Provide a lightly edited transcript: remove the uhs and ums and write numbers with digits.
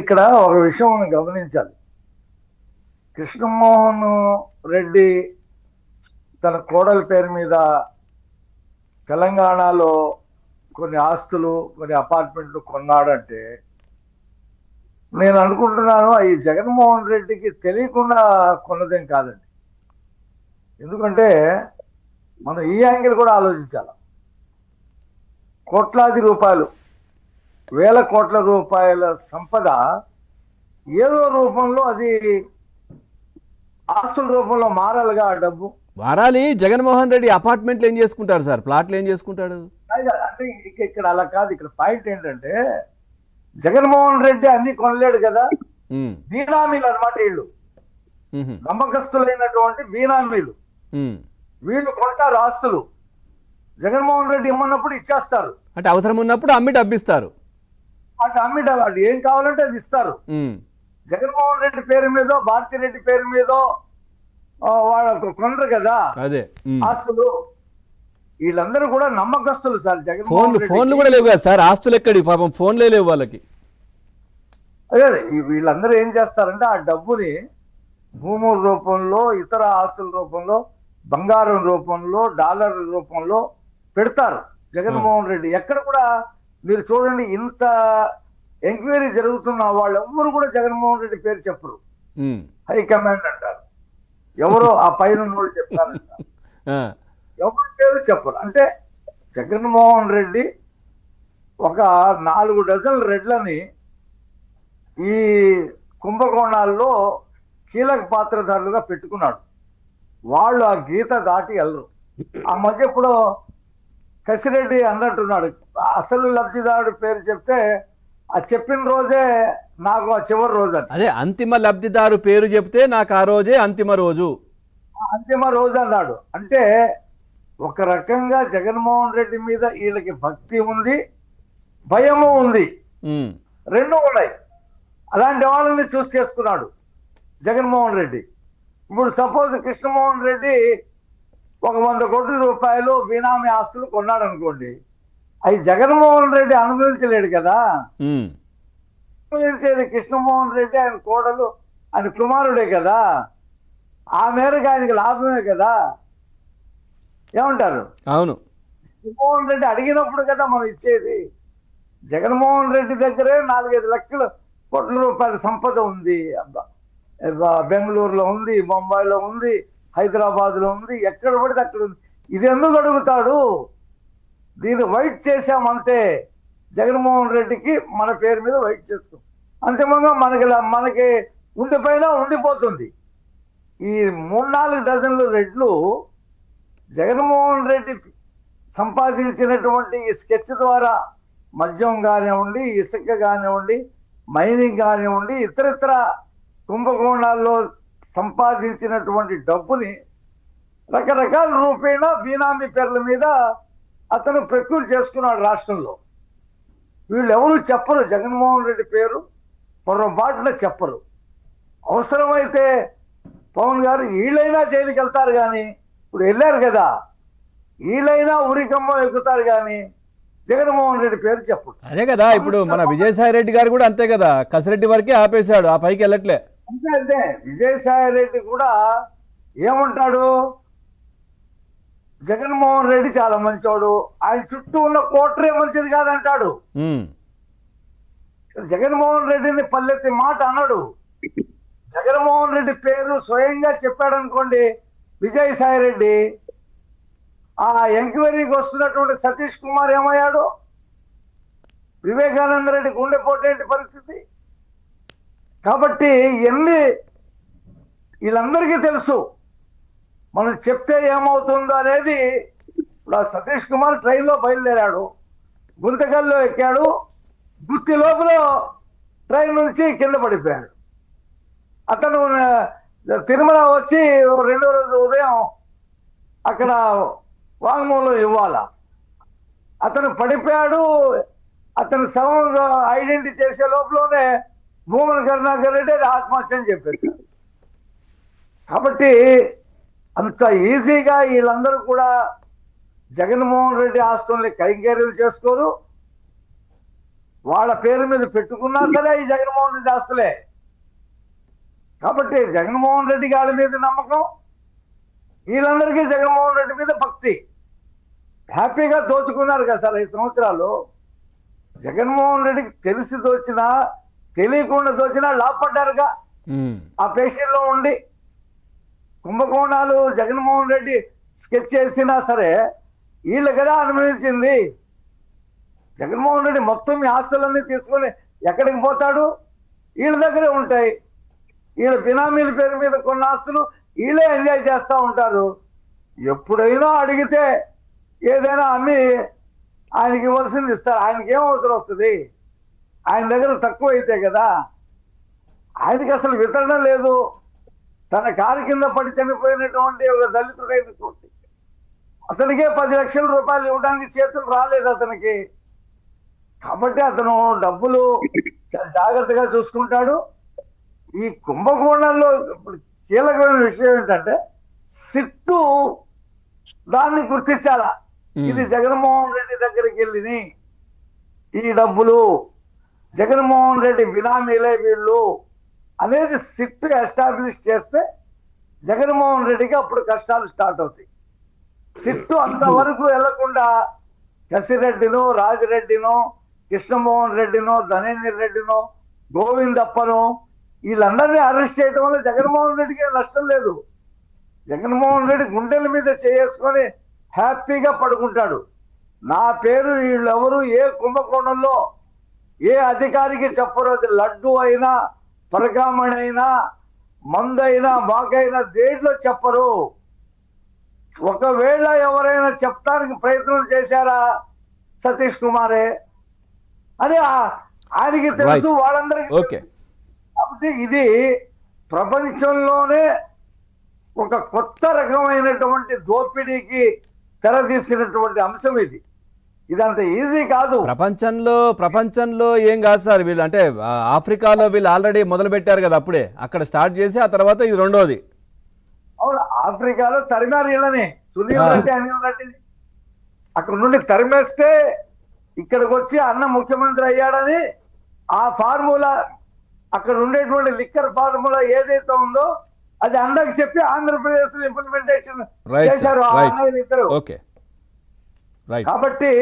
ఇక్కడ ఒక విషయం మనం గమనించాలి. కృష్ణమోహన్ రెడ్డి తన కోడలి పేరు మీద తెలంగాణలో కొన్ని ఆస్తులు, కొన్ని అపార్ట్మెంట్లు కొన్నాడంటే నేను అనుకుంటున్నాను ఈ జగన్మోహన్ రెడ్డికి తెలియకుండా కొన్నదేం కాదండి. ఎందుకంటే మనం ఈ యాంగిల్ కూడా ఆలోచించాలి. కోట్లాది రూపాయలు, వేల కోట్ల రూపాయల సంపద ఏదో రూపంలో అది ఆస్తుల రూపంలో మారాలిగా ఆ డబ్బు. వారాలి. జగన్మోహన్ రెడ్డి అపార్ట్మెంట్లు ఏం చేసుకుంటాడు సార్? ప్లాట్లు ఏం చేసుకుంటాడు? అంటే ఇక్కడ అలా కాదు. ఇక్కడ పాయింట్ ఏంటంటే జగన్మోహన్ రెడ్డి అన్ని కొనలేడు కదా. బీనామీలు అనమాట వీళ్ళు, నమ్మకస్తులైనటువంటి బీనామీలు. వీళ్ళు కొంటారు ఆస్తులు, జగన్మోహన్ రెడ్డి ఇమ్మన్నప్పుడు ఇచ్చేస్తారు. అంటే అవసరం ఉన్నప్పుడు అమ్మి డబ్బిస్తారు. అటు అమ్మి వాళ్ళు ఏం కావాలంటే అది ఇస్తారు. జగన్మోహన్ రెడ్డి పేరు మీదో, భారతిరెడ్డి పేరు మీదో వాళ్ళు కొనరు కదా అదే ఆస్తులు. వీళ్ళందరూ కూడా నమ్మకస్తులు సార్. ఫోన్లు కూడా లేవు కదా సార్, ఆస్తులు ఎక్కడి పాపం ఫోన్లే లేవు వాళ్ళకి. అదే వీళ్ళందరూ ఏం చేస్తారంటే ఆ డబ్బుని భూముల రూపంలో, ఇతర ఆస్తుల రూపంలో, బంగారం రూపంలో, డాలర్ రూపంలో పెడతారు. జగన్మోహన్ రెడ్డి ఎక్కడ కూడా మీరు చూడండి, ఇంత ఎంక్వైరీ జరుగుతున్న వాళ్ళు ఎవ్వరు కూడా జగన్మోహన్ రెడ్డి పేరు చెప్పరు. హైకమాండ్ అంటారు, ఎవరో ఆ పైన వాళ్ళు చెప్తారంటారు, ఎవరి పేరు చెప్పరు. అంటే జగన్మోహన్ రెడ్డి ఒక 4 డజన్ల రెడ్లని ఈ కుంభకోణాల్లో కీలక పాత్రధారులుగా పెట్టుకున్నాడు. వాళ్ళు ఆ గీత దాటి వెళ్ళరు. ఆ మధ్య ఇప్పుడు కసిరెడ్డి అన్నట్టున్నాడు, అసలు లబ్ధిదారుడి పేరు చెప్తే ఆ చెప్పిన రోజే నాకు ఆ చివరి రోజు అని. అదే అంతిమ లబ్ధిదారు పేరు చెప్తే నాకు ఆ రోజే అంతిమ రోజు అన్నాడు. అంటే ఒక రకంగా జగన్మోహన్ రెడ్డి మీద వీళ్ళకి భక్తి ఉంది, భయము ఉంది, రెండు ఉన్నాయి. అలాంటి వాళ్ళని చూస్ చేసుకున్నాడు జగన్మోహన్ రెడ్డి. ఇప్పుడు సపోజ్ కృష్ణమోహన్ రెడ్డి ఒక 100 కోట్ల రూపాయలు బినామీ ఆస్తులు కొన్నాడు అనుకోండి, అవి జగన్మోహన్ రెడ్డి అనుభవించలేడు కదా. అనుభవించేది కృష్ణమోహన్ రెడ్డి, ఆయన కోడలు, ఆయన కుమారుడే కదా. ఆ మేరకు ఆయనకి లాభమే కదా. ఏమంటారు? అవును, జగన్మోహన్ రెడ్డి అడిగినప్పుడు కదా మనం ఇచ్చేది. జగన్మోహన్ రెడ్డి దగ్గరే 4-5 లక్షల కోట్ల రూపాయల సంపద ఉంది. బెంగళూరులో ఉంది, బొంబాయిలో ఉంది, హైదరాబాద్లో ఉంది, ఎక్కడ పడితే అక్కడ ఉంది. ఇది ఎందుకు అడుగుతాడు? దీన్ని వైట్ చేశామంతే. జగన్మోహన్ రెడ్డికి మన పేరు మీద వైట్ చేసుకో, అంతిమంగా మనకి ఉండిపోయినా ఉండిపోతుంది. ఈ 3-4 డజన్లు రెడ్లు జగన్మోహన్ రెడ్డి సంపాదించినటువంటి ఈ స్కెచ్ ద్వారా మద్యం కానివ్వండి, ఇసుక కానివ్వండి, మైనింగ్ కానివ్వండి, ఇతరితర కుంభకోణాల్లో సంపాదించినటువంటి డబ్బుని రకరకాల రూపేణా బీనామీ పేర్ల మీద అతను ప్రక్యూర్ చేసుకున్నాడు రాష్ట్రంలో. వీళ్ళు ఎవరు చెప్పరు జగన్మోహన్ రెడ్డి పేరు, పొరపాటున చెప్పరు. అవసరమైతే పవన్ గారు వీళ్ళైనా జైలుకి వెళ్తారు కానీ, ఇప్పుడు వెళ్ళారు కదా, వీళ్ళైనా ఉరికమ్మ ఎక్కుతారు కానీ జగన్మోహన్ రెడ్డి పేరు చెప్పడు. అదే కదా, ఇప్పుడు మన విజయసాయి రెడ్డి గారు కూడా అంతే కదా, కసిరెడ్డి వరకే ఆపేశాడు, ఆ పైకి వెళ్ళట్లే. అంతే విజయసాయి రెడ్డి కూడా ఏమంటాడు, జగన్మోహన్ రెడ్డి చాలా మంచివాడు, ఆయన చుట్టూ ఉన్న కోటరే మంచిది కాదంటాడు. జగన్మోహన్ రెడ్డిని పల్లెత్తి మాట అన్నాడు. జగన్మోహన్ రెడ్డి పేరు స్వయంగా చెప్పాడు అనుకోండి విజయసాయి రెడ్డి, ఆ ఎంక్వైరీకి వస్తున్నటువంటి సతీష్ కుమార్ ఏమయ్యాడు? వివేకానంద రెడ్డి గుండెపోటేంటి పరిస్థితి? కాబట్టి ఇవన్నీ వీళ్ళందరికీ తెలుసు. మనం చెప్తే ఏమవుతుందో అనేది. ఇప్పుడు ఆ సతీష్ కుమార్ ట్రైన్లో బయలుదేరాడు, గుంతకల్లో ఎక్కాడు, గుత్తి లోపల ట్రైన్ నుంచి కింద పడిపోయాడు. అతను తిరుమల వచ్చి 2వ రోజు ఉదయం అక్కడ వాంగ్మూలం ఇవ్వాల. అతను పడిపోయాడు. అతను శవం ఐడెంటిటీ చేసే లోపలనే భూమన కరుణాకర్ రెడ్డి అది ఆత్మహత్య అని చెప్పేశారు. కాబట్టి అంత ఈజీగా వీళ్ళందరూ కూడా జగన్మోహన్ రెడ్డి ఆస్తుల్ని కైంకర్యం చేసుకోరు. వాళ్ళ పేరు మీద పెట్టుకున్నా సరే ఈ జగన్మోహన్ రెడ్డి ఆస్తులే. కాబట్టి జగన్మోహన్ రెడ్డి గారి మీద నమ్మకం, వీళ్ళందరికీ జగన్మోహన్ రెడ్డి మీద భక్తి. హ్యాపీగా దోచుకున్నారు కదా సార్ 5 సంవత్సరాలు. జగన్మోహన్ రెడ్డికి తెలిసి దోచినా తెలియకుండా దోచినా లాభపడ్డారుగా ఆ పేషెంట్లో ఉండి. కుంభకోణాలు జగన్మోహన్ రెడ్డి స్కెచ్ చేసినా సరే వీళ్ళు కదా అనుభవించింది. జగన్మోహన్ రెడ్డి మొత్తం ఈ ఆస్తులన్నీ తీసుకొని ఎక్కడికి పోతాడు? వీళ్ళ దగ్గరే ఉంటాయి. వీళ్ళ బినామీల పేరు మీద కొన్ని ఆస్తులు వీళ్ళే ఎంజాయ్ చేస్తూ ఉంటారు. ఎప్పుడైనా అడిగితే ఏదైనా అమ్మి ఆయనకి ఇవ్వాల్సింది ఇస్తారు. ఆయనకి ఏం అవసరం వస్తుంది? ఆయన దగ్గర తక్కువ అయితే కదా. ఆయనకి అసలు వితరణ లేదు. తన కారు కింద పడి చనిపోయినటువంటి ఒక దళితుడైనటువంటి అతనికే 10 లక్షల రూపాయలు ఇవ్వడానికి చేతులు రాలేదు అతనికి. కాబట్టి అతను డబ్బులు చాలా జాగ్రత్తగా చూసుకుంటాడు. ఈ కుంభకోణంలో ఇప్పుడు కీలకమైన విషయం ఏంటంటే సిట్టు దాన్ని గుర్తించాలా. ఇది జగన్మోహన్ రెడ్డి దగ్గరికి వెళ్ళిని ఈ డబ్బులు జగన్మోహన్ రెడ్డి బినామీలే వీళ్ళు అనేది సిట్టు ఎస్టాబ్లిష్ చేస్తే జగన్మోహన్ రెడ్డికి అప్పుడు కష్టాలు స్టార్ట్ అవుతాయి. సిట్టు అంతవరకు వెళ్లకుండా కసిరెడ్డినో, రాజిరెడ్డినో, కృష్ణమోహన్ రెడ్డినో, ధనేందర్ రెడ్డినో, గోవిందప్పనో వీళ్ళందరినీ అరెస్ట్ చేయడం వల్ల జగన్మోహన్ రెడ్డికి నష్టం లేదు. జగన్మోహన్ రెడ్డి గుండెల మీద చేసుకొని హ్యాపీగా పడుకుంటాడు. నా పేరు వీళ్ళెవరు ఏ కుంభకోణంలో ఏ అధికారికి చెప్పరు. అది లడ్డు అయినా, పరకామణి అయినా, మందైనా, మాకైనా దేంట్లో చెప్పరు. ఒకవేళ ఎవరైనా చెప్తానికి ప్రయత్నం చేశారా సతీష్ కుమారే అని ఆయనకి తెలుసు, వాళ్ళందరికీ. కాబట్టి ఇది ప్రపంచంలోనే ఒక కొత్త రకమైనటువంటి దోపిడీకి తెరదీసినటువంటి అంశం ఇది. ఇదంత ఈజీ కాదు. ప్రపంచంలో ఏం కాదు సార్. వీళ్ళు అంటే ఆఫ్రికాలో వీళ్ళు ఆల్రెడీ మొదలు పెట్టారు కదా, అప్పుడే అక్కడ స్టార్ట్ చేసి ఆ తర్వాత ఇది రెండోది. అవును, ఆఫ్రికాలో తరిమారు వీళ్ళని, సునీల్ రెడ్డి, అనిల్ రెడ్డిని అక్కడ నుండి తరిమేస్తే ఇక్కడికి వచ్చి అన్న ముఖ్యమంత్రి అయ్యాడని ఆ ఫార్ములా అక్కడ ఉండేటువంటి లిక్కర్ ఫార్ములా ఏదైతే ఉందో అది అన్నకు చెప్పి ఆంధ్రప్రదేశ్ ఇంప్లిమెంటేషన్ చేశారు ఆ అన్నయ్యలు ఇద్దరు. కాబట్టి